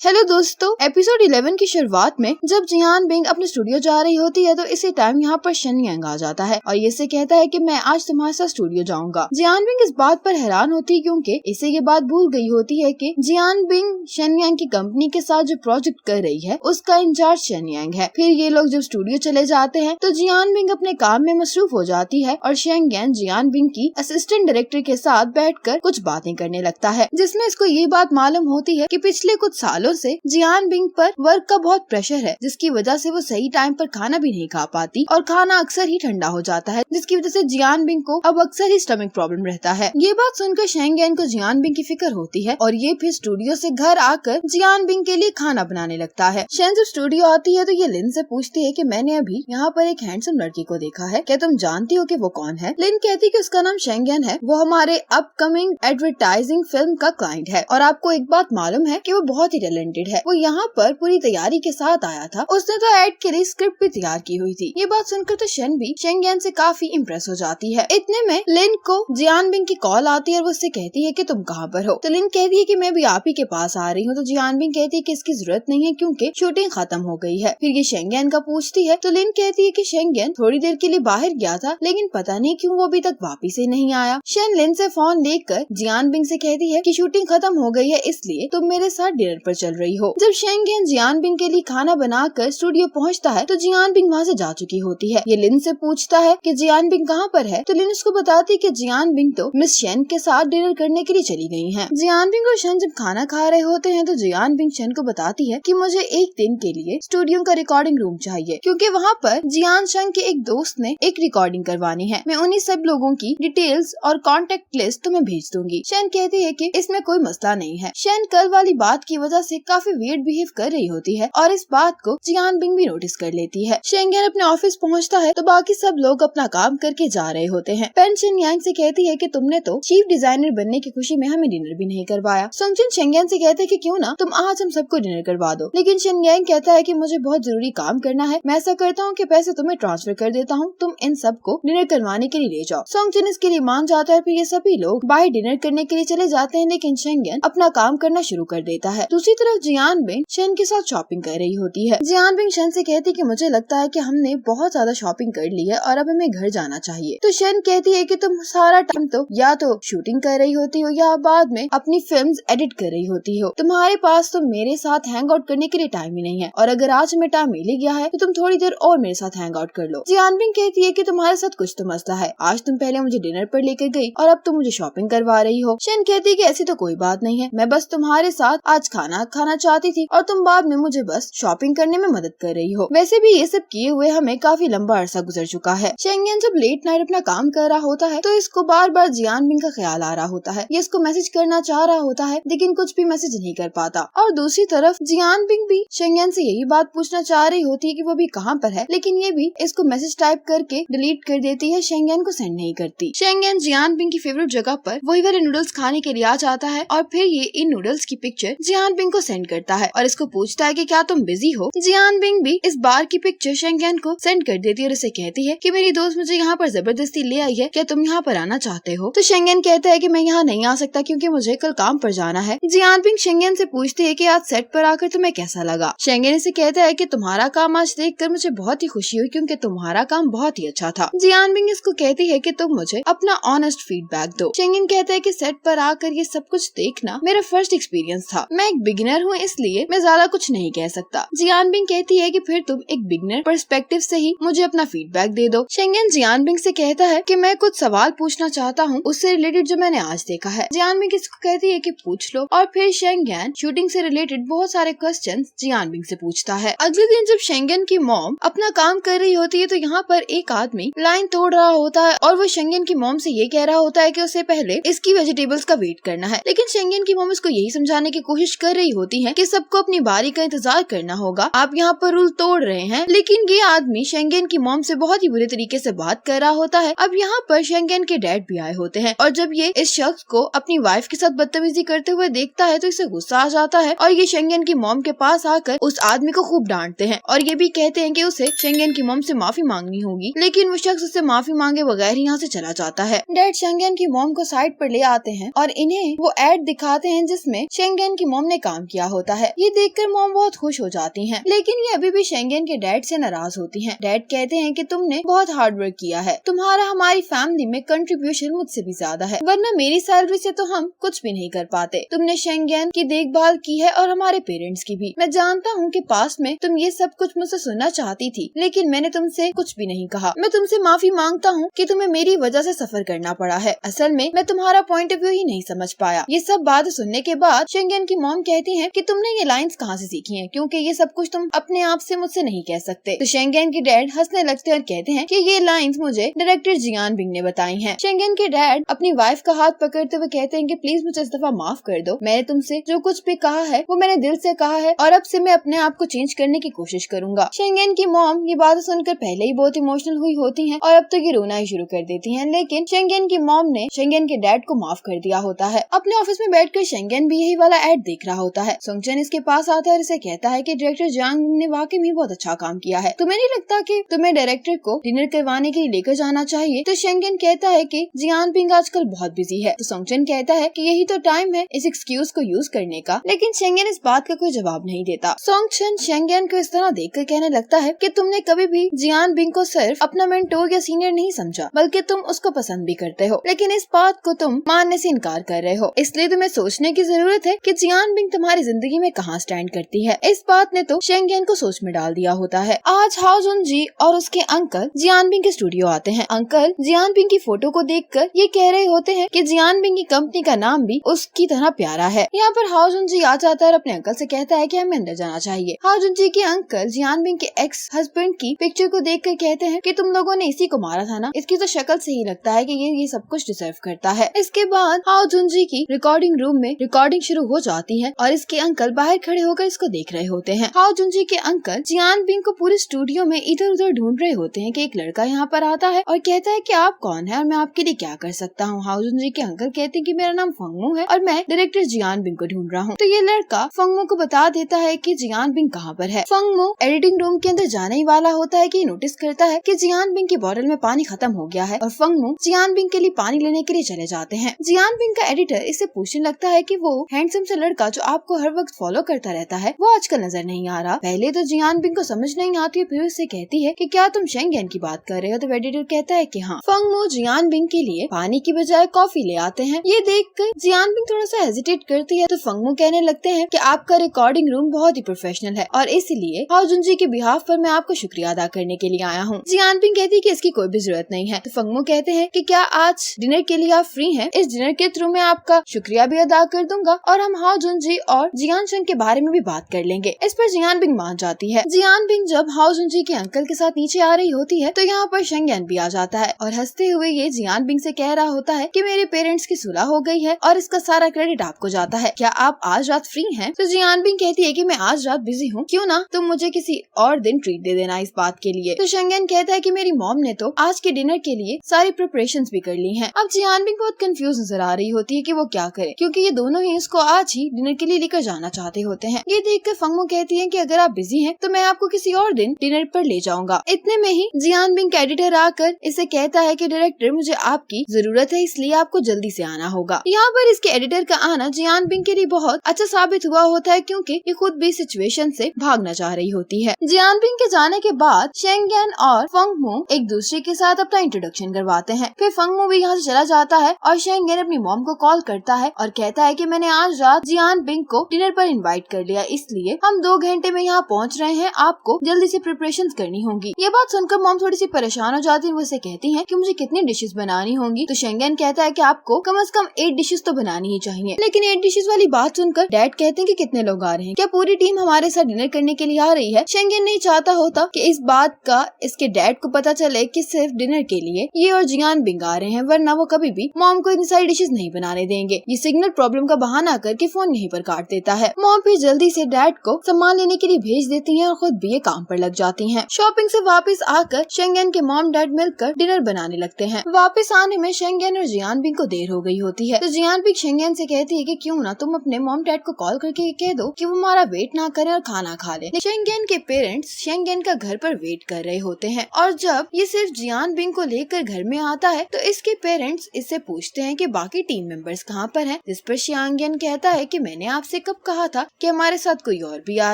Hello दोस्तों, episode 11 की शुरुआत में जब जियान बिंग अपने स्टूडियो जा रही होती है तो इसी टाइम यहाँ पर शन यांग आ जाता है और ये से कहता है कि मैं आज तुम्हारे साथ स्टूडियो जाऊंगा। जियान बिंग इस बात पर हैरान होती है क्योंकि इसे ये बात भूल गई होती है कि जियान बिंग शन यांग की कंपनी के साथ जो प्रोजेक्ट कर रही है उसका इंचार्ज शन यांग है। फिर ये लोग जब स्टूडियो चले जाते हैं तो जियान बिंग अपने काम में मसरूफ हो जाती है और शन यांग जियान बिंग की असिस्टेंट डायरेक्टर के साथ बैठकर कुछ बातें करने लगता है, जिसमें इसको ये बात मालूम होती है कि पिछले कुछ सालों से जियान बिंग पर वर्क का बहुत प्रेशर है, जिसकी वजह से वो सही टाइम पर खाना भी नहीं खा पाती और खाना अक्सर ही ठंडा हो जाता है, जिसकी वजह से जियान बिंग को अब अक्सर ही स्टमक प्रॉब्लम रहता है। ये बात सुनकर शन यांग को जियान बिंग की फिक्र होती है और ये फिर स्टूडियो से घर आकर जियान बिंग के लिए खाना बनाने लगता है। शन जब स्टूडियो आती है तो ये लिन से पूछती है कि मैंने अभी यहाँ पर एक हैंडसम लड़की को देखा है, क्या तुम जानती हो कि वो कौन है? लिन कहती कि उसका नाम शन यांग है, वो हमारे अपकमिंग एडवर्टाइजिंग फिल्म का क्लाइंट है और आपको एक बात मालूम है कि वो बहुत ही टैलेंटेड है। वो यहाँ पर पूरी तैयारी के साथ आया था, उसने तो एड के लिए स्क्रिप्ट भी तैयार की हुई थी। ये बात सुनकर तो शन भी शन यांग से काफी इम्प्रेस हो जाती है। इतने में लिन को जियान बिंग की कॉल आती है और वो उससे कहती है कि तुम कहाँ पर हो? तो लिन कहती है कि मैं भी आप ही के पास आ रही हूँ। तो जियान बिंग कहती है कि इसकी जरूरत नहीं है क्योंकि शूटिंग खत्म हो गई है। फिर ये शन यांग का पूछती है तो लिन कहती है कि शन यांग थोड़ी देर के लिए बाहर गया था लेकिन पता नहीं क्यों वो अभी तक वापिस ही नहीं आया। शन लिन से फोन लेकर जियान बिंग से कहती है कि शूटिंग खत्म हो गई है इसलिए तुम मेरे साथ डिनर पर चल रही हो। जब शन यांग जियान बिंग के लिए खाना बनाकर स्टूडियो पहुंचता है तो जियान बिंग वहाँ से जा चुकी होती है। ये लिन से पूछता है कि जियान बिंग कहाँ पर है, तो लिन उसको बताती है कि जियान बिंग तो मिस शन के साथ डिनर करने के लिए चली गई हैं। जियान बिंग और शन जब खाना खा रहे होते हैं तो जियान बिंग शन को बताती है कि मुझे एक दिन के लिए स्टूडियो का रिकॉर्डिंग रूम चाहिए क्योंकि वहाँ पर जियान शन के एक दोस्त ने एक रिकॉर्डिंग करवानी है। मैं उन्हीं सब लोगों की डिटेल्स और कॉन्टेक्ट लिस्ट तुम्हें भेज दूंगी। शन कहती है कि इसमें कोई मसला नहीं है। शन कल वाली बात की वजह से काफी वियर्ड बिहेव कर रही होती है और इस बात को जियान बिंग भी नोटिस कर लेती है। शन यांग अपने ऑफिस पहुंचता है तो बाकी सब लोग अपना काम करके जा रहे होते हैं। पेन शन यांग से कहती है कि तुमने तो चीफ डिजाइनर बनने की खुशी में हमें डिनर भी नहीं करवाया। सुंगजिन शन यांग से कहते हैं कि क्यों ना तुम आज हम सबको डिनर करवा दो, लेकिन शन यांग कहता है कि मुझे बहुत जरूरी काम करना है, मैं ऐसा करता हूँ कि पैसे तुम्हें ट्रांसफर कर देता हूँ, तुम इन सबको डिनर करवाने के लिए ले जाओ। सुंगजिन इसके लिए मान जाता है। फिर ये सभी लोग बाहर डिनर करने के लिए चले जाते हैं लेकिन शन यांग अपना काम करना शुरू कर देता है। दूसरी तरफ जियान बिंग शन के साथ शॉपिंग कर रही होती है। जियान बिंग शन से कहती कि मुझे लगता है कि हमने बहुत ज्यादा शॉपिंग कर ली है और अब हमें घर जाना चाहिए। तो शन कहती है कि तुम सारा टाइम तो या तो शूटिंग कर रही होती हो या बाद में अपनी फिल्म्स एडिट कर रही होती हो, तुम्हारे पास तो मेरे साथ हैंग आउट करने के लिए टाइम ही नहीं है और अगर आज हमें टाइम मिल गया है तो तुम थोड़ी देर और मेरे साथ हैंग आउट कर लो। जियान बिंग कहती है कि तुम्हारे साथ कुछ तो मसला है, आज तुम पहले मुझे डिनर पर लेकर गई और अब तुम मुझे शॉपिंग करवा रही हो। शन कहती है कि ऐसी तो कोई बात नहीं है, मैं बस तुम्हारे साथ आज खाना खाना चाहती थी और तुम बाद में मुझे बस शॉपिंग करने में मदद कर रही हो। वैसे भी ये सब किए हुए हमें काफी लंबा अरसा गुजर चुका है। शन यांग जब लेट नाइट अपना काम कर रहा होता है तो इसको बार बार जियान बिंग का ख्याल आ रहा होता है। ये इसको मैसेज करना चाह रहा होता है लेकिन कुछ भी मैसेज नहीं कर पाता और दूसरी तरफ जियान बिंग भी शन यांग से यही बात पूछना चाह रही होती है कि वो भी कहाँ पर है, लेकिन ये भी इसको मैसेज टाइप करके डिलीट कर देती है, शन यांग को सेंड नहीं करती। शन यांग जियान बिंग की फेवरेट जगह पर वही वाले नूडल्स खाने के लिए आ जाता है और फिर ये इन नूडल्स की पिक्चर जियान बिंग को सेंड करता है और इसको पूछता है कि क्या तुम बिजी हो। जियान बिंग भी इस बार की पिक्चर शन यांग को सेंड कर देती है और उसे कहती है कि मेरी दोस्त मुझे यहाँ पर जबरदस्ती ले आई है, क्या तुम यहाँ पर आना चाहते हो? तो शन यांग कहता है कि मैं यहाँ नहीं आ सकता क्योंकि मुझे कल काम पर जाना है। जियान बिंग शन यांग से पूछती है कि आज सेट पर आकर तुम्हें कैसा लगा। शन यांग से कहता है कि तुम्हारा काम आज देखकर मुझे बहुत ही खुशी हुई क्योंकि तुम्हारा काम बहुत ही अच्छा था। जियान बिंग इसको कहती है कि तुम मुझे अपना ऑनेस्ट फीडबैक दो। शन यांग कहता है कि सेट पर आकर ये सब कुछ देखना मेरा फर्स्ट एक्सपीरियंस था, मैं एक बिगिनर हूँ इसलिए मैं ज्यादा कुछ नहीं कह सकता। जियान बिंग कहती है कि फिर तुम एक बिगिनर पर्सपेक्टिव से ही मुझे अपना फीडबैक दे दो। शन यांग जियान बिंग से कहता है कि मैं कुछ सवाल पूछना चाहता हूँ उससे रिलेटेड जो मैंने आज देखा है। जियान बिंग इसको कहती है कि पूछ लो और फिर शन यांग शूटिंग से रिलेटेड बहुत सारे क्वेश्चंस जियान बिंग से पूछता है। अगले दिन जब शन यांग की मॉम अपना काम कर रही होती है तो यहाँ पर एक आदमी लाइन तोड़ रहा होता है और वो शन यांग की मॉम से ये कह रहा होता है कि उसे पहले इसकी वेजिटेबल्स का वेट करना है, लेकिन शन यांग की मॉम उसको यही समझाने की कोशिश कर रही होती है कि सबको अपनी बारी का इंतजार करना होगा, आप यहाँ पर रूल तोड़ रहे हैं। लेकिन ये आदमी शन यांग की मॉम से बहुत ही बुरे तरीके से बात कर रहा होता है। अब यहाँ पर शन यांग के डैड भी आए होते हैं और जब ये इस शख्स को अपनी वाइफ के साथ बदतमीजी करते हुए देखता है तो इसे गुस्सा आ जाता है और ये शन यांग की मॉम के पास आकर उस आदमी को खूब डांटते हैं और ये भी कहते हैं कि उसे शन यांग की मॉम से माफी मांगनी होगी, लेकिन वो शख्स उससे माफी मांगे बगैर यहाँ से चला जाता है। डैड शन यांग की मॉम को साइड पर ले आते हैं और इन्हें वो एड दिखाते हैं जिसमें शन यांग की मॉम ने काम किया होता है। ये देखकर मॉम बहुत खुश हो जाती हैं, लेकिन ये अभी भी शेंगेन के डैड से नाराज होती हैं। डैड कहते हैं कि तुमने बहुत हार्ड वर्क किया है, तुम्हारा हमारी फैमिली में कंट्रीब्यूशन मुझसे भी ज्यादा है, वरना मेरी सैलरी से तो हम कुछ भी नहीं कर पाते। तुमने शेंगेन की देखभाल की है और हमारे पेरेंट्स की भी। मैं जानता हूँ कि पास्ट में तुम ये सब कुछ मुझसे सुनना चाहती थी, लेकिन मैंने तुमसे कुछ भी नहीं कहा। मैं तुमसे माफी मांगता हूँ कि तुम्हें मेरी वजह से सफर करना पड़ा है। असल में मैं तुम्हारा पॉइंट ऑफ व्यू ही नहीं समझ पाया। ये सब बात सुनने के बाद शेंगेन की मॉम कहती है कि तुमने ये लाइंस कहाँ से सीखी हैं, क्योंकि ये सब कुछ तुम अपने आप से मुझसे नहीं कह सकते। तो शेंगेन के डैड हंसने लगते और कहते हैं कि ये लाइंस मुझे डायरेक्टर जियान बिंग ने बताई हैं। शेंगेन के डैड अपनी वाइफ का हाथ पकड़ते हुए कहते हैं कि प्लीज मुझे इस दफा माफ कर दो। मैंने तुमसे जो कुछ भी कहा है वो मैंने दिल से कहा है और अब से मैं अपने आप को चेंज करने की कोशिश करूंगा। शेंगेन की मॉम ये बात सुनकर पहले ही बहुत इमोशनल हुई होती हैं और अब तो ये रोना ही शुरू कर देती हैं, लेकिन शेंगेन की मॉम ने शेंगेन के डैड को माफ कर दिया होता है। अपने ऑफिस में बैठकर शेंगेन भी यही वाला एड देख रहा होता है। सुंगचन इसके पास आता है और इसे कहता है कि डायरेक्टर जियांग ने वाकई में बहुत अच्छा काम किया है। तुम्हें नहीं लगता कि तुम्हें डायरेक्टर को डिनर करवाने के लिए लेकर जाना चाहिए? तो शेंगेन कहता है कि जियान बिंग आजकल बहुत बिजी है। तो सुंगचन कहता है कि यही तो टाइम है इस एक्सक्यूज को यूज करने का, लेकिन शेंगेन इस बात का कोई जवाब नहीं देता। सुंगचन शेंगेन को इस तरह देखकर कहने लगता है कि तुमने कभी भी जियान बिंग को सिर्फ अपना मेंटोर या सीनियर नहीं समझा, बल्कि तुम उसको पसंद भी करते हो, लेकिन इस बात को तुम मानने से इनकार कर रहे हो। इसलिए तुम्हें सोचने की जरूरत है कि जियान बिंग तुम्हारी जिंदगी में कहाँ स्टैंड करती है। इस बात ने तो शेंगेन को सोच में डाल दिया होता है। आज हाओ जुन जी और उसके अंकल जियान बिंग के स्टूडियो आते हैं। अंकल जियान बिंग की फोटो को देखकर ये कह रहे होते हैं कि जियान बिंग की कंपनी का नाम भी उसकी तरह प्यारा है। यहाँ पर हाओ जुन जी आ जाता है और अपने अंकल से कहता है कि हमें अंदर जाना चाहिए। हाओ जुन जी के अंकल जियान बिंग के एक्स हस्बैंड की पिक्चर को देखकर कहते हैं कि तुम लोगों ने इसी को मारा था ना, इसकी तो शक्ल से ही लगता है कि ये सब कुछ डिजर्व करता है। इसके बाद हाओ जुन जी की रिकॉर्डिंग रूम में रिकॉर्डिंग शुरू हो जाती है और इसके अंकल बाहर खड़े होकर इसको देख रहे होते हैं। हाओ जुन जी के अंकल जियान बिंग को पूरे स्टूडियो में इधर उधर ढूंढ रहे होते हैं कि एक लड़का यहाँ पर आता है और कहता है कि आप कौन है और मैं आपके लिए क्या कर सकता हूँ। हाओ जुन जी के अंकल कहते हैं कि मेरा नाम फंगमू है और मैं डायरेक्टर जियान बिंग को ढूंढ रहा हूँ। तो ये लड़का फंगमू को बता देता है कि जियान बिंग कहाँ पर है। फंगमू एडिटिंग रूम के अंदर जाने ही वाला होता है कि नोटिस करता है कि जियान बिंग की बॉटल में पानी खत्म हो गया है और फंगमू जियान बिंग के लिए पानी लेने के लिए चले जाते हैं। जियान बिंग का एडिटर इससे पूछने लगता है कि वो हैंडसम से लड़का जो आपको हर वक्त फॉलो करता रहता है वो आजकल नजर नहीं आ रहा। पहले तो जियान बिंग को समझ नहीं आती है, फिर उससे कहती है कि क्या तुम शेंगेन की बात कर रहे हो? तो एडिटर कहता है कि हाँ। फंगमू जियान बिंग के लिए पानी की बजाय कॉफी ले आते हैं। ये देखकर जियान बिंग थोड़ा सा हेजिटेट करती है तो फंगमू कहने लगते हैं कि आपका रिकॉर्डिंग रूम बहुत ही प्रोफेशनल है और इसलिए हाओ जुन जी के बिहाफ पर मैं आपको शुक्रिया अदा करने के लिए आया हूँ। जियान बिंग कहती है कि इसकी कोई भी जरूरत नहीं है। तो फंगमू कहते हैं कि क्या आज डिनर के लिए आप फ्री हैं? इस डिनर के थ्रू मैं आपका शुक्रिया भी अदा कर दूंगा और हम हाओ जुन जी और जियान शेंग के बारे में भी बात कर लेंगे। इस पर जियान बिंग मान जाती है। जियान बिंग जब हाओ जुन जी के अंकल के साथ नीचे आ रही होती है तो यहाँ पर शेंगेन भी आ जाता है और हंसते हुए ये जियान बिंग से कह रहा होता है कि मेरे पेरेंट्स की सुलह हो गई है और इसका सारा क्रेडिट आपको जाता है। क्या आप आज रात फ्री हैं? तो जियान बिंग कहती है कि मैं आज रात बिजी हूँ, क्यों ना तुम मुझे किसी और दिन ट्रीट दे देना इस बात के लिए। तो शेंगेन कहता है कि मेरी मॉम ने तो आज के डिनर के लिए सारी प्रिपरेशंस भी कर ली हैं। अब जियान बिंग बहुत कंफ्यूज नजर आ रही होती है कि वो क्या करे, क्योंकि ये दोनों ही इसको आज ही डिनर के लिए लेकर जाना चाहते होते हैं। ये देखकर फंगमू कहती है कि अगर आप बिजी हैं तो मैं आपको किसी और दिन डिनर पर ले जाऊंगा। इतने में ही जियान बिंग का एडिटर आकर इसे कहता है कि डायरेक्टर मुझे आपकी जरूरत है, इसलिए आपको जल्दी से आना होगा। यहाँ पर इसके एडिटर का आना जियान बिंग के लिए बहुत अच्छा साबित हुआ होता है, क्योंकि ये खुद भी सिचुएशन से भागना चाह रही होती है। जियान बिंग के जाने के बाद शेंगेन और फंगमू एक दूसरे के साथ अपना इंट्रोडक्शन करवाते हैं। फिर फंगमू भी यहाँ से चला जाता है और शेंगेन अपनी मॉम को कॉल करता है और कहता है कि मैंने आज रात जियान बिंग को डिनर पर इनवाइट कर लिया, इसलिए हम 2 घंटे में यहाँ पहुँच रहे हैं, आपको जल्दी से प्रिपरेशंस करनी होंगी। ये बात सुनकर मॉम थोड़ी सी परेशान हो जाती है। वो उसे कहती है कि मुझे कितनी डिशेस बनानी होंगी। तो शेंगेन कहता है कि आपको कम से कम 8 डिशेस तो बनानी ही चाहिए। लेकिन 8 डिशेस वाली बात सुनकर डैड कहते हैं कि कितने लोग आ रहे हैं, क्या पूरी टीम हमारे साथ डिनर करने के लिए आ रही है? शेंगेन नहीं चाहता होता कि इस बात का इसके डैड को पता चले कि सिर्फ डिनर के लिए ये और जियान बिंग आ रहे हैं, वरना वो कभी भी मॉम को इतनी सारी डिशेस नहीं बनाने देंगे। ये सिग्नल प्रॉब्लम का बहाना करके फोन यहीं पर काट देता है। मॉम फिर जल्दी से डैड को सामान लेने के लिए भेज देती है और खुद भी ये काम पर लग जाती है। शॉपिंग से वापस आकर शेंगेन के मॉम डैड मिलकर डिनर बनाने लगते हैं। वापस आने में शेंगेन और जियान बिंग को देर हो गई होती है। तो जियान बिंग शेंगेन से कहती है कि क्यों ना तुम अपने मॉम डैड को कॉल करके कह दो कि वो हमारा वेट ना करें और खाना खा ले। शेंगेन के पेरेंट्स शेंगेन का घर पर वेट कर रहे होते हैं और जब ये सिर्फ जियान बिंग को लेकर घर में आता है तो इसके पेरेंट्स इससे पूछते हैं कि बाकी टीम मेंबर्स कहाँ पर हैं, जिस पर शेंगेन कहता है कि मैंने आपसे से कब कहा था कि हमारे साथ कोई और भी आ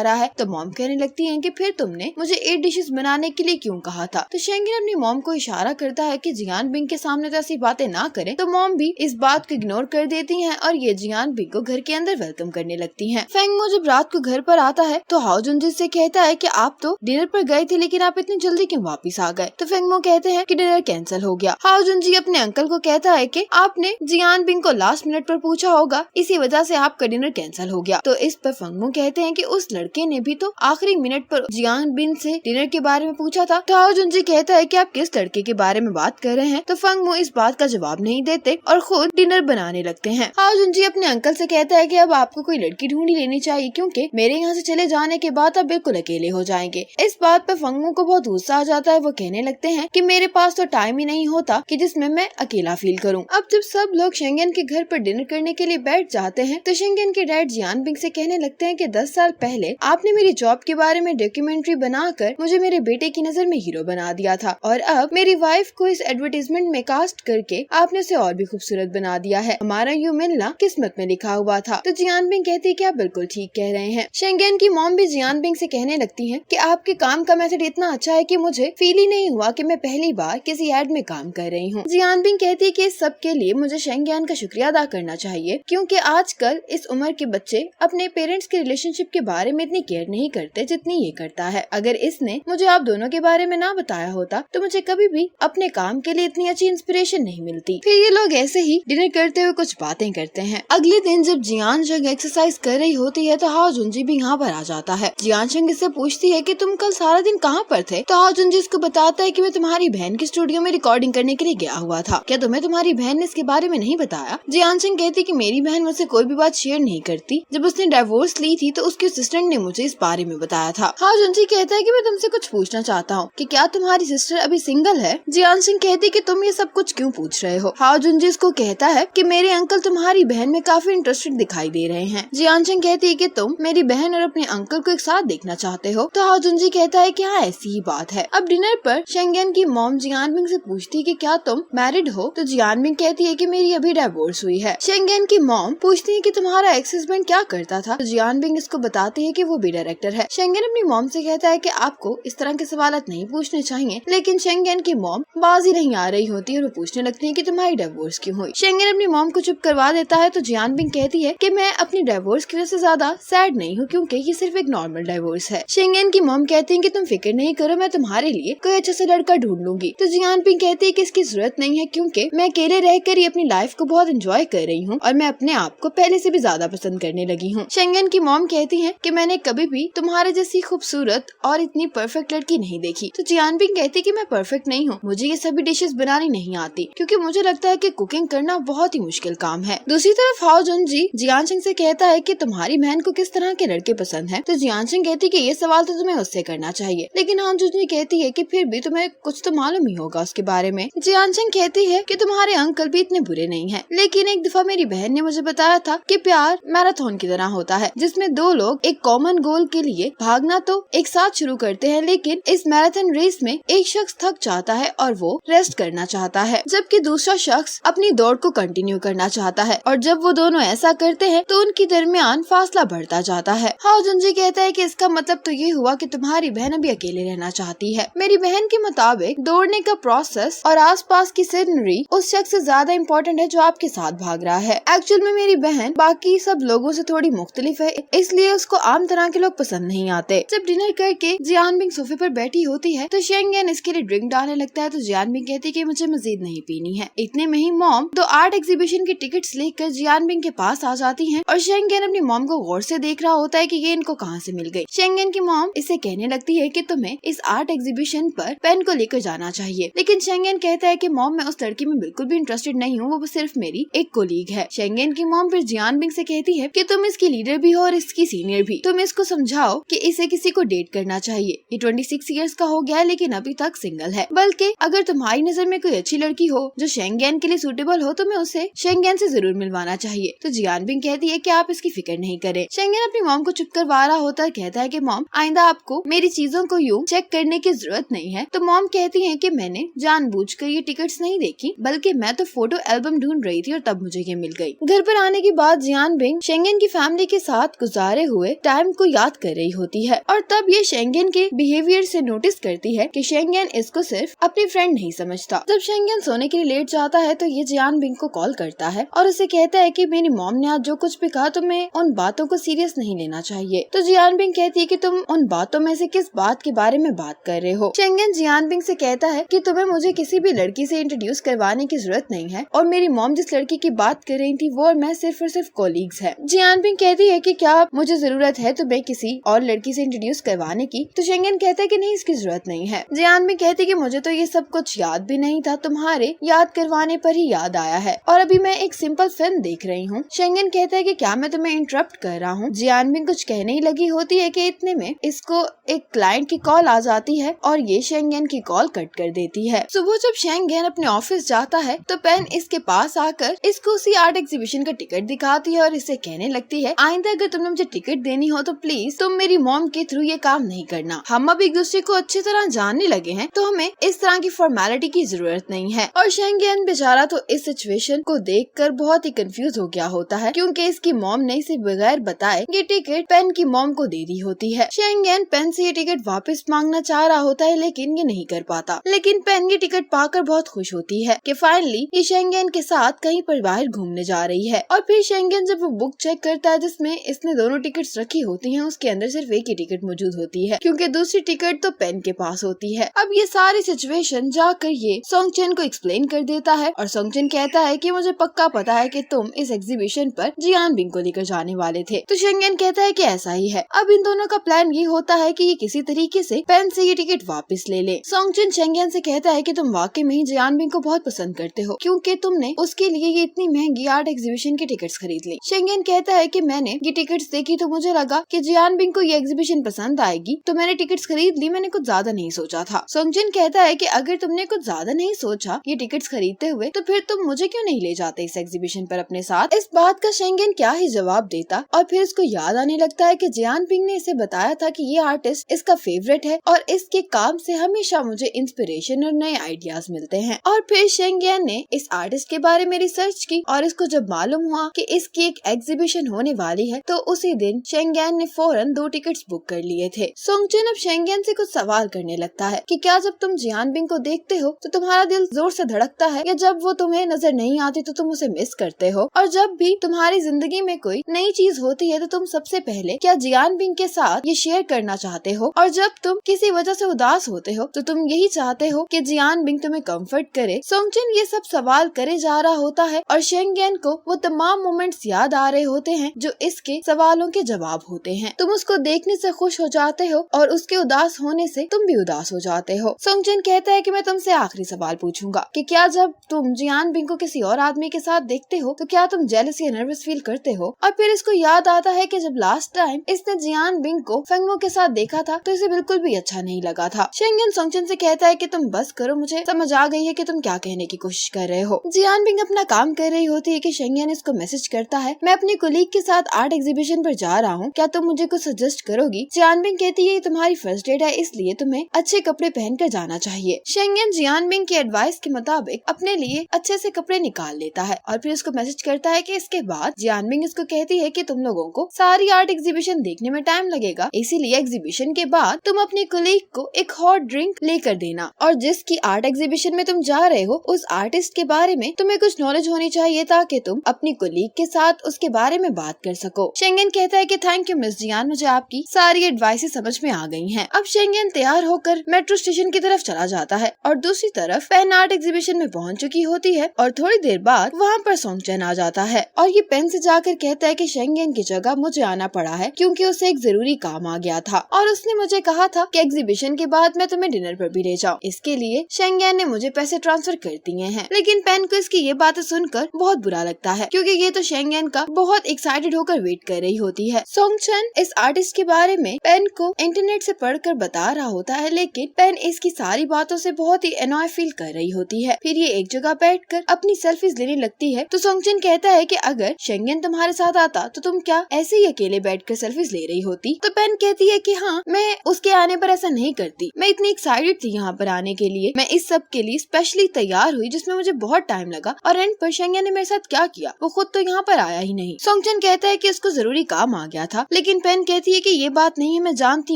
रहा है। तो मॉम कहने लगती है कि फिर तुमने मुझे 8 डिशेस बनाने के लिए क्यों कहा था। तो शेंगेन अपनी मॉम को इशारा करता है कि जियान बिंग के सामने तो ऐसी बातें ना करे। तो मॉम भी इस बात को इग्नोर कर देती है और ये जियान बिंग को घर के अंदर वेलकम करने लगती है। फेंगमो जब रात को घर पर आता है तो हाओ जुनजी से कहता है कि आप तो डिनर पर गए थे, लेकिन आप इतनी जल्दी क्यों वापस आ गए। तो फेंगमो कहते हैं कि डिनर कैंसिल हो गया। हाओ जुनजी अपने अंकल को कहता है कि आपने जियान बिंग को लास्ट मिनट पर पूछा होगा, इसी वजह से आपका डिनर कैंसिल हो गया। तो इस पर फेंगमो कहते हैं कि उस लड़के ने भी तो आखिरी मिनट पर जियान बिंग से डिनर के बारे में पूछा था। तो हाओ जुनजी कहता है कि आप किस लड़के के बारे में बात कर रहे हैं। तो फेंगमो इस बात का जवाब नहीं देते और खुद डिनर बनाने लगते हैं। हाओ जुनजी अपने अंकल से कहता है कि अब आपको कोई लड़की ढूंढी लेनी चाहिए, क्योंकि मेरे यहाँ से चले जाने के बाद आप बिल्कुल अकेले हो जाएंगे। इस बात पर फेंगमो को बहुत गुस्सा आ जाता है। वो कहने लगते हैं कि मेरे पास तो टाइम ही नहीं होता कि जिसमें मैं अकेला फील करूं। अब जब सब लोग शेंगेन के घर पर डिनर करने के लिए बैठ जाते हैं तो शेंगेन के डैड जियान बिंग से कहने लगते हैं कि 10 साल पहले आपने मेरी जॉब के बारे में डॉक्यूमेंट्री बनाकर मुझे मेरे बेटे की नजर में हीरो बना दिया था, और अब मेरी वाइफ को इस एडवर्टाइजमेंट में कास्ट करके आपने उसे और भी खूबसूरत बना दिया है। हमारा यूं मिलना किस्मत में लिखा हुआ था। तो जियान बिंग कहती है कि आप बिल्कुल ठीक कह रहे हैं। शेंगेन की मॉम भी जियान बिंग से कहने लगती है कि आपके काम का मेथड इतना अच्छा है कि मुझे फील ही नहीं हुआ कि मैं पहली बार किसी एड में काम कर रही हूँ। जियान बिंग कहती है कि इस सब के लिए मुझे शेंगेन का शुक्रिया अदा करना चाहिए, क्योंकि आजकल इस उम्र के बच्चे अपने पेरेंट्स के रिलेशनशिप के बारे में इतनी केयर नहीं करते जितनी ये करता है। अगर इसने मुझे आप दोनों के बारे में ना बताया होता तो मुझे कभी भी अपने काम के लिए इतनी अच्छी इंस्पिरेशन नहीं मिलती। फिर ये लोग ऐसे ही डिनर करते हुए कुछ बातें करते हैं। अगले दिन जब जियान शंग एक्सरसाइज कर रही होती है तो हाओ जुनजी भी यहाँ पर आ जाता है। जियान शंग इससे पूछती है कि तुम कल सारा दिन कहाँ पर थे। तो हाओ जुनजी इसको बताता है कि मैं तुम्हारी बहन की स्टूडियो में रिकॉर्डिंग करने के लिए गया हुआ था। क्या तुम्हें तुम्हारी बहन ने इसके बारे में नहीं बताया। जियान शंग कहती कि मेरी बहन मुझसे कोई भी बात शेयर नहीं करती। जब उसने डिवोर्स ली थी तो उसके असिस्टेंट ने मुझे इस बारे में बताया था। हाओ जुनजी कहता है कि मैं तुमसे कुछ पूछना चाहता हूँ कि क्या तुम्हारी सिस्टर अभी सिंगल है। जियान सिंह कहती कि तुम ये सब कुछ क्यों पूछ रहे हो। हाओ जुनजी इसको कहता है कि मेरे अंकल तुम्हारी बहन में काफी इंटरेस्टेड दिखाई दे रहे हैं। जियान सिंह कहती है कि तुम मेरी बहन और अपने अंकल को एक साथ देखना चाहते हो। तो हाओ जुनजी कहता है कि हाँ, ऐसी ही बात है। अब डिनर पर शेंगेन की मॉम जियान बिंग से पूछती है कि क्या तुम मैरिड हो। तो जियान बिंग कहती है कि मेरी अभी डिवोर्स हुई है। शेंगेन की मॉम पूछती है कि तुम्हारा एक्स हस्बैंड क्या करता था। तो जियान बिंग इसको बताती है कि वो भी डायरेक्टर है। शेंगेन अपनी मॉम से कहता है कि आपको इस तरह के सवालात नहीं पूछने चाहिए, लेकिन शेंगेन की मॉम बाजी नहीं आ रही होती और वो पूछने लगती है कि तुम्हारी डिवोर्स क्यों हुई। शेंगेन अपनी मॉम को चुप करवा देता है। तो जियान बिंग कहती है कि मैं अपनी डिवोर्स की वजह से ज्यादा सैड नहीं हूँ, क्योंकि ये सिर्फ एक नॉर्मल डिवोर्स है। शेंगेन की मॉम कहती है कि तुम फिक्र नहीं करो, मैं तुम्हारे लिए कोई अच्छा सा लड़का ढूंढ लूंगी। तो जियान बिंग कहती है कि इसकी जरूरत नहीं है, क्योंकि मैं अकेले रहकर ही अपनी लाइफ को बहुत एंजॉय कर रही हूँ और मैं अपने आप को पहले से भी ज्यादा पसंद करने लगी हूँ। शेंगेन की मॉम कहती है कि मैंने कभी भी तुम्हारे जैसी खूबसूरत और इतनी परफेक्ट लड़की नहीं देखी। तो जियान बिंग कहती है कि मैं परफेक्ट नहीं हूँ, मुझे ये सभी डिशेस बनानी नहीं आती, क्योंकि मुझे लगता है कि कुकिंग करना बहुत ही मुश्किल काम है। दूसरी तरफ हाओ जुनजी जियान सिंह से कहता है कि तुम्हारी बहन को किस तरह के लड़के पसंद है। तो जियान सिंह कहती है कि ये सवाल तो तुम्हें उससे करना चाहिए, लेकिन हाओ जुनजी कहती है कि फिर भी तुम्हें कुछ तो मालूम ही होगा उसके बारे में। जियान सिंह कहती है कि तुम्हारे अंकल भी इतने बुरे नहीं है, लेकिन एक दफा मेरी बहन ने मुझे बताया था कि प्यार मैराथन की तरह होता है, जिसमें दो लोग एक कॉमन गोल के लिए भागना तो एक साथ शुरू करते हैं, लेकिन इस मैराथन रेस में एक शख्स थक जाता है और वो रेस्ट करना चाहता है, जबकि दूसरा शख्स अपनी दौड़ को कंटिन्यू करना चाहता है, और जब वो दोनों ऐसा करते हैं तो उनके दरमियान फासला बढ़ता जाता है। हाओ जुनजी कहता है कि इसका मतलब तो ये हुआ कि तुम्हारी बहन अभी अकेले रहना चाहती है। मेरी बहन के मुताबिक दौड़ने का प्रोसेस और आसपास की सीनरी उस शख्स से ज्यादा इम्पोर्टेंट है जो आपके साथ भाग रहा है। एक्चुअल में मेरी बहन बाकी सब लोगों से थोड़ी मुख्तलिफ है, इसलिए उसको आम तरह के लोग पसंद नहीं आते। जब डिनर करके जियान बिंग सोफे पर बैठी होती है तो शेंगेन इसके लिए ड्रिंक डालने लगता है। तो जियान बिंग कहती है कि मुझे मजीद नहीं पीनी है। इतने में ही मॉम तो आर्ट एग्जीबिशन की टिकट्स लेकर जियान बिंग के पास आ जाती हैं और शेंगेन अपनी मॉम को गौर से देख रहा होता है कि ये इनको कहाँ से मिल गई। शेंगेन की मॉम इसे कहने लगती है कि तुम्हें इस आर्ट एग्जीबिशन पर पेन को लेकर जाना चाहिए, लेकिन शेंगेन कहता है कि मॉम मैं उस लड़की में बिल्कुल भी इंटरेस्टेड नहीं हूँ, वो सिर्फ मेरी एक कोलीग है। शेंगेन की मॉम फिर जियान बिंग से कहती है कि तुम इसकी लीडर भी हो और इसकी सीनियर भी, तुम इसको समझाओ कि इसे किसी को डेट करना चाहिए। ये 26 इयर्स का हो गया है लेकिन अभी तक सिंगल है, बल्कि अगर तुम्हारी नजर में कोई अच्छी लड़की हो जो शेंगेन के लिए सूटेबल हो तो मैं उसे शेंगेन से जरूर मिलवाना चाहिए। तो जियान बिंग कहती है कि आप इसकी फिक्र नहीं करें। शेंगेन अपनी मॉम को चुप करवा रहा होता है, कहता है कि मॉम आइंदा आपको मेरी चीजों को यूं चेक करने की जरूरत नहीं है। तो मॉम कहती है कि मैंने जानबूझकर ये टिकट्स नहीं देखी, बल्कि मैं तो फोटो एल्बम ढूंढ रही थी और तब मुझे ये मिल गई। घर पर आने के बाद जियान बिंग शेंगेन शेंगेन की फैमिली के साथ गुजारे हुए टाइम को याद कर रही होती है और तब ये शेंगेन के बिहेवियर से नोटिस करती है कि शेंगेन इसको सिर्फ अपनी फ्रेंड नहीं समझता। जब शेंगेन सोने के लिए लेट जाता है तो ये जियान बिंग को कॉल करता है और उसे कहता है कि मेरी मॉम ने आज जो कुछ भी कहा तुम्हें उन बातों को सीरियस नहीं लेना चाहिए। तो जियान बिंग कहती है कि तुम उन बातों में से किस बात के बारे में बात कर रहे हो। शेंगेन जियान बिंग से कहता है कि तुम्हें मुझे किसी भी लड़की से इंट्रोड्यूस करवाने की जरूरत नहीं है और मेरी मॉम जिस लड़की की बात कर रही थी वो और मैं सिर्फ और सिर्फ कोलीग्स है। जियान बिंग कहती है कि क्या मुझे जरूरत है तुम्हें किसी और लड़की से इंट्रोड्यूस करवाने की। तो शेंगेन कहता है कि नहीं, इसकी जरूरत नहीं है। जियान बिंग कहती है कि मुझे तो ये सब कुछ याद भी नहीं था, तुम्हारे याद करवाने पर ही याद आया है और अभी मैं एक सिंपल फिल्म देख रही हूँ। शेंगेन कहता है कि क्या मैं तुम्हें इंटरप्ट कर रहा हूँ। जियान बिंग कुछ कहने ही लगी होती है कि इतने में इसको एक क्लाइंट की कॉल आ जाती है और ये शेंगेन की कॉल कट कर देती है। सुबह जब शेंगेन अपने ऑफिस जाता है तो पेन इसके पास आकर इसको उसी आर्ट एग्जीबिशन का टिकट दिखाती है और इसे कहने लगती है आइंदा अगर तुमने मुझे टिकट देनी हो तो प्लीज तुम मेरी मॉम के थ्रू ये काम नहीं करना। हम अब एक दूसरे को अच्छी तरह जानने लगे हैं तो हमें इस तरह की फॉर्मेलिटी की जरूरत नहीं है। और शेंगेन बेचारा तो इस सिचुएशन को देखकर बहुत ही कंफ्यूज हो गया होता है क्योंकि इसकी मॉम ने इसे बगैर बताए ये टिकट पेन की मॉम को दे दी होती है। शेंगेन पेन से ये टिकट वापस मांगना चाह रहा होता है लेकिन ये नहीं कर पाता। लेकिन पेन ये टिकट पाकर बहुत खुश होती है कि फाइनली ये शेंगेन के साथ कहीं पर बाहर घूमने जा रही है। और फिर शेंगेन जब वो बुक चेक करता है जिसमें इसने दोनों टिकट्स रखी होती हैं उसके अंदर सिर्फ एक ही टिकट मौजूद होती है क्योंकि दूसरी टिकट तो पेन के पास होती है। अब ये सारी सिचुएशन जाकर ये सोंगचेन को एक्सप्लेन कर देता है और सोंगचेन कहता है कि मुझे पक्का पता है कि तुम इस एग्जीबिशन पर जियान बिंग को लेकर जाने वाले थे। तो शेंगेन कहता है कि ऐसा ही है। अब इन दोनों का प्लान ये होता है कि ये किसी तरीके से पेन से ये टिकट वापस ले ले। सोंगचेन शेंगेन से कहता है कि तुम वाकई में ही जियान बिंग को बहुत पसंद करते हो क्योंकि तुमने उसके लिए ये इतनी महंगी आर्ट एग्जीबिशन की टिकट्स खरीद ली। शेंगेन कहता है कि मैंने ये टिकट्स देखी तो मुझे लगा कि जियान बिंग को ये एग्जीबिशन पसंद आएगी तो मैंने टिकट्स खरीद ली, मैंने कुछ ज्यादा नहीं सोचा था। सोंगचेन कहता है कि अगर तुमने कुछ ज्यादा नहीं सोचा ये टिकट्स खरीदते हुए तो फिर तुम मुझे क्यों नहीं ले जाते इस एग्जीबिशन पर अपने साथ। इस बात का शेंगेन क्या ही जवाब देता और फिर इसको याद आने लगता है कि जियान बिंग ने इसे बताया था कि ये आर्टिस्ट इसका फेवरेट है और इसके काम से हमेशा मुझे इंस्पिरेशन और नए आइडियाज मिलते हैं। और फिर शेंगेन ने इस आर्टिस्ट के बारे में रिसर्च की और इसको जब मालूम हुआ कि इसकी एक एग्जीबिशन होने वाली है तो उसी दिन शेंगेन ने फौरन 2 टिकट्स बुक कर लिए थे। सोंगचेन अब शेंगेन से कुछ सवाल करने लगता है कि क्या जब तुम जियान बिंग को देखते हो तो तुम्हारा दिल जोर से धड़कता है या जब वो तुम्हें नजर नहीं आती तो तुम उसे मिस करते हो। और जब भी तुम्हारी जिंदगी में कोई नई चीज होती है तो तुम सबसे पहले क्या जियान बिंग के साथ ये शेयर करना चाहते हो और जब तुम किसी वजह से उदास होते हो तो तुम यही चाहते हो कि जियान बिंग तुम्हें कंफर्ट करे। सोंगचेन ये सब सवाल करे जा रहा होता है और शेंगेन को वो तमाम मोमेंट्स याद आ रहे होते हैं जो इसके सवालों के जवाब होते हैं। तुम उसको देखने से खुश हो जाते हो और उसके उदास होने से तुम भी उदास हो जाते हो। सोंगचेन कहता है कि मैं तुमसे आखिरी सवाल पूछूंगा कि क्या जब तुम जियान बिंग को किसी और आदमी के साथ देखते हो तो क्या तुम जेलस या नर्वस फील करते हो। और फिर इसको याद आता है कि जब लास्ट टाइम इसने जियान बिंग को फेंगमो के साथ देखा था तो इसे बिल्कुल भी अच्छा नहीं लगा था। शेंगेन सोंगचेन से कहता है कि तुम बस करो, मुझे समझ आ गई है कि तुम क्या कहने की कोशिश कर रहे हो। जियान बिंग अपना काम कर रही होती है कि शेंगेन इसको मैसेज करता है मैं अपने कोलीग के साथ आर्ट एग्जीबिशन पर जा रहा हूँ, क्या तुम मुझे कुछ सजेस्ट करोगी। जियान बिंग कहती है तुम्हारी फर्स्ट डेट है इसलिए तुम्हें अच्छे कपड़े पहनकर जाना चाहिए। शेंगेन जियान बिंग की एडवाइस के मुताबिक अपने लिए अच्छे से कपड़े निकाल लेता है और फिर उसको मैसेज करता है कि इसके बाद जियान बिंग इसको कहती है कि तुम लोगों को सारी आर्ट एग्जीबिशन देखने में टाइम लगेगा, इसीलिए एग्जीबिशन के बाद तुम अपने कोलीग को एक हॉट ड्रिंक लेकर देना और जिसकी आर्ट एग्जीबिशन में तुम जा रहे हो उस आर्टिस्ट के बारे में तुम्हें कुछ नॉलेज होनी चाहिए ताकि तुम अपनी कोलीग के साथ उसके बारे में बात कर सको। शेंगेन कहता है कि थैंक यू मिस जियान, मुझे आपकी सारी एडवाइस समझ में आ गई हैं। अब शेंगेन तैयार होकर मेट्रो स्टेशन की तरफ चला जाता है और दूसरी तरफ पेन आर्ट एग्जीबिशन में पहुंच चुकी होती है और थोड़ी देर बाद वहाँ पर सोंगचेन आ जाता है और ये पेन से जाकर कहता है कि शेंगेन की जगह मुझे आना पड़ा है क्योंकि उसे एक जरूरी काम आ गया था और उसने मुझे कहा था कि एग्जीबिशन के बाद मैं तुम्हें डिनर पर भी ले जाऊँ, इसके लिए शेंगेन ने मुझे पैसे ट्रांसफर कर दिए हैं। लेकिन पेन को इसकी ये बातें सुनकर बहुत बुरा लगता है क्योंकि ये तो शेंगेन का बहुत एक्साइटेड होकर वेट कर रही होती है। सोंगचेन इस आर्टिस्ट के बारे में पेन को इंटरनेट से पढ़कर बता रहा होता है लेकिन पेन इसकी सारी बातों से बहुत ही एनॉय फील कर रही होती है। फिर ये एक जगह बैठकर अपनी सेल्फीज लेने लगती है तो सोंगचेन कहता है कि अगर शेंगेन तुम्हारे साथ आता तो तुम क्या ऐसे ही अकेले बैठकर सेल्फीज ले रही होती। तो पेन कहती है कि हाँ, मैं उसके आने पर ऐसा नहीं करती, मैं इतनी एक्साइटेड थी यहाँ पर आने के लिए, मैं इस सब के लिए स्पेशली तैयार हुई जिसमें मुझे बहुत टाइम लगा और एंड पर शेंगेन ने मेरे साथ क्या किया, वो खुद तो यहाँ पर आया ही नहीं। सोंगचन कहता है कि उसको जरूरी काम आ गया था, लेकिन पेन कहती है कि ये बात नहीं है, मैं जानती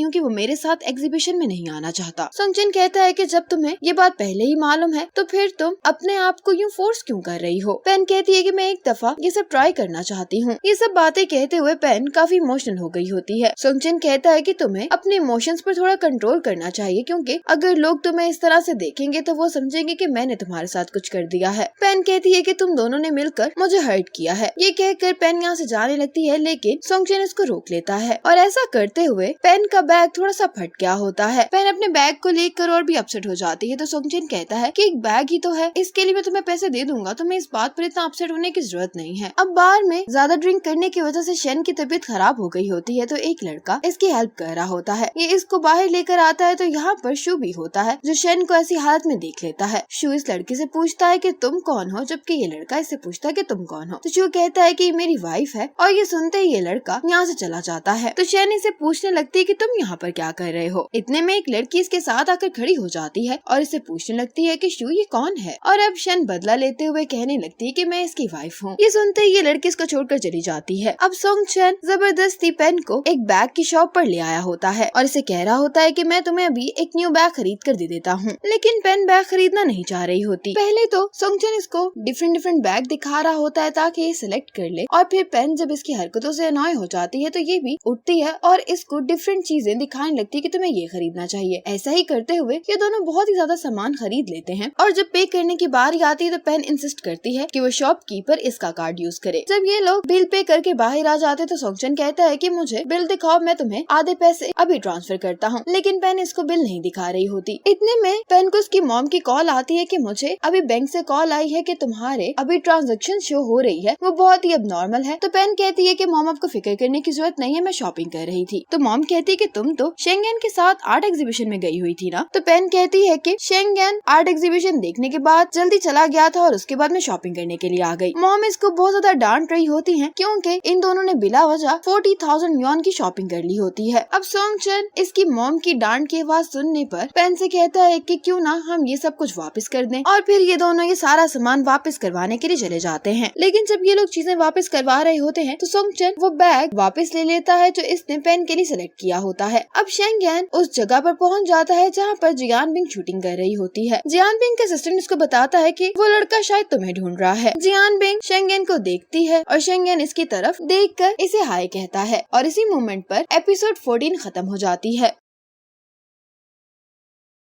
हूँ कि वो मेरे साथ एग्जीबिशन में नहीं आना चाहता। सोंगचन कहता है कि जब तुम्हें ये बात पहले ही मालूम है तो फिर तुम अपने आप को यूँ फोर्स क्यों कर रही हो। पेन कहती है कि मैं एक दफा ये सब ट्राई करना चाहती हूँ। ये सब बातें कहते हुए पेन काफी इमोशनल हो गई होती है। सोंगचन कहता है कि तुम्हें अपने इमोशंस पर थोड़ा कंट्रोल करना चाहिए, क्योंकि अगर लोग तुम्हें इस तरह से देखेंगे तो वो समझेंगे कि मैंने तुम्हारे साथ कुछ कर दिया है। पेन कहती है कि तुम दोनों ने मिलकर मुझे हर्ट किया है। ये कहकर पेन यहाँ से जाने लगती है, लेकिन सोंगचन इसको रोक लेता है और ऐसा करते हुए पेन का बैग थोड़ा सा फट गया होता है। पेन अपने बैग को लेकर और भी अपसेट हो जाती है, तो सोंगचन कहता है कि एक बैग ही तो है, इसके लिए मैं तुम्हें पैसे दे दूंगा, तुम्हें इस बात पर इतना अपसेट होने की जरूरत नहीं है। अब बार में ज्यादा ड्रिंक करने की वजह से शेन की तबीयत खराब हो गई होती है, तो एक लड़का इसकी हेल्प कर रहा होता है। ये इसको बाहर लेकर आता है, तो यहाँ पर शू भी होता है जो शेन को ऐसी हालत में देख लेता है। शू इस लड़के से पूछता है कि तुम कौन हो, जबकि ये लड़का इससे पूछता है कि तुम कौन हो। तो शू कहता है कि मेरी वाइफ है, और ये सुनते ही ये लड़का यहाँ से चला जाता है। तो शेन इसे पूछने लगती है कि तुम यहाँ पर क्या कर रहे हो। इतने में एक लड़की इसके साथ आकर खड़ी हो जाती है और इसे पूछने लगती है कि शू ये कौन है, और अब शेन बदला लेते हुए कहने लगती है कि मैं इसकी वाइफ हूँ। ये सुनते ही ये लड़की इसको छोड़कर चली जाती है। अब सोंगचन जबरदस्ती पेन को एक बैग की शॉप पर ले आया होता है और इसे कह रहा होता है कि मैं तुम्हें अभी एक न्यू बैग खरीद कर दे देता हूँ, लेकिन पेन बैग खरीदना नहीं चाह रही होती। पहले तो सोंगचन इसको डिफरेंट बैग दिखा रहा होता है ताकि ये सिलेक्ट कर ले, और फिर पेन जब इसकी हरकतों से अनॉय हो जाती है तो ये भी उठती है और इसको डिफरेंट चीजें दिखाने लगती है कि तुम्हें ये खरीदना चाहिए। ऐसा ही करते हुए ये दोनों बहुत ही ज्यादा सामान खरीद लेते हैं, और जब पे करने की बारी आती है तो पेन इंसिस्ट करती है कि वो शॉपकीपर इसका कार्ड यूज करे। जब ये लोग बिल पे करके बाहर आ जाते तो सोंगचन कहता है कि मुझे बिल दिखाओ, मैं तुम्हें आधे पैसे अभी ट्रांसफर करता हूँ, लेकिन पेन इसको बिल नहीं दिखा रही होती। इतने में पेन को उसकी मॉम की कॉल आती है कि मुझे अभी बैंक से कॉल आई है कि तुम्हारे अभी ट्रांजैक्शन शो हो रही है, वो बहुत ही अबनॉर्मल है। तो पेन कहती है कि मॉम आपको फिक्र करने की जरूरत नहीं है, मैं शॉपिंग कर रही थी। तो मॉम कहती है कि तुम तो शेंगेन के साथ आर्ट एग्जीबिशन में गई हुई थी ना। तो पेन कहती है कि शेंगेन आर्ट एग्जीबिशन देखने के बाद जल्दी चला गया था और उसके बाद मैं शॉपिंग करने के लिए आ गई। मॉम इसको बहुत ज्यादा डांट रही होती है क्योंकि इन दोनों ने बिला वजह 40,000 युआन की शॉपिंग कर ली होती है। अब सोंगचन इसकी मॉम की डांट की आवाज सुनने पर पेन से कहता है कि क्यों ना हम ये सब कुछ वापस कर दें, और फिर ये दोनों ये सारा सामान वापस करवाने के लिए चले जाते हैं। लेकिन जब ये लोग चीजें वापस करवा रहे होते हैं तो सोंगचन वो बैग वापस ले लेता है जो इसने पेन के लिए सिलेक्ट किया होता है। अब शेंगेन उस जगह पर पहुंच जाता है जहाँ पर जियानबिंग शूटिंग कर रही होती है। जियानबिंग का असिस्टेंट इसको बताता है कि वो लड़का शायद तुम्हें ढूंढ रहा है। जियानबिंग शेंगेन को देखती है और शेंगेन इसकी तरफ देखकर इसे हाय कहता है, और इसी मोमेंट पर एपिसोड 14 खत्म हो जाती है।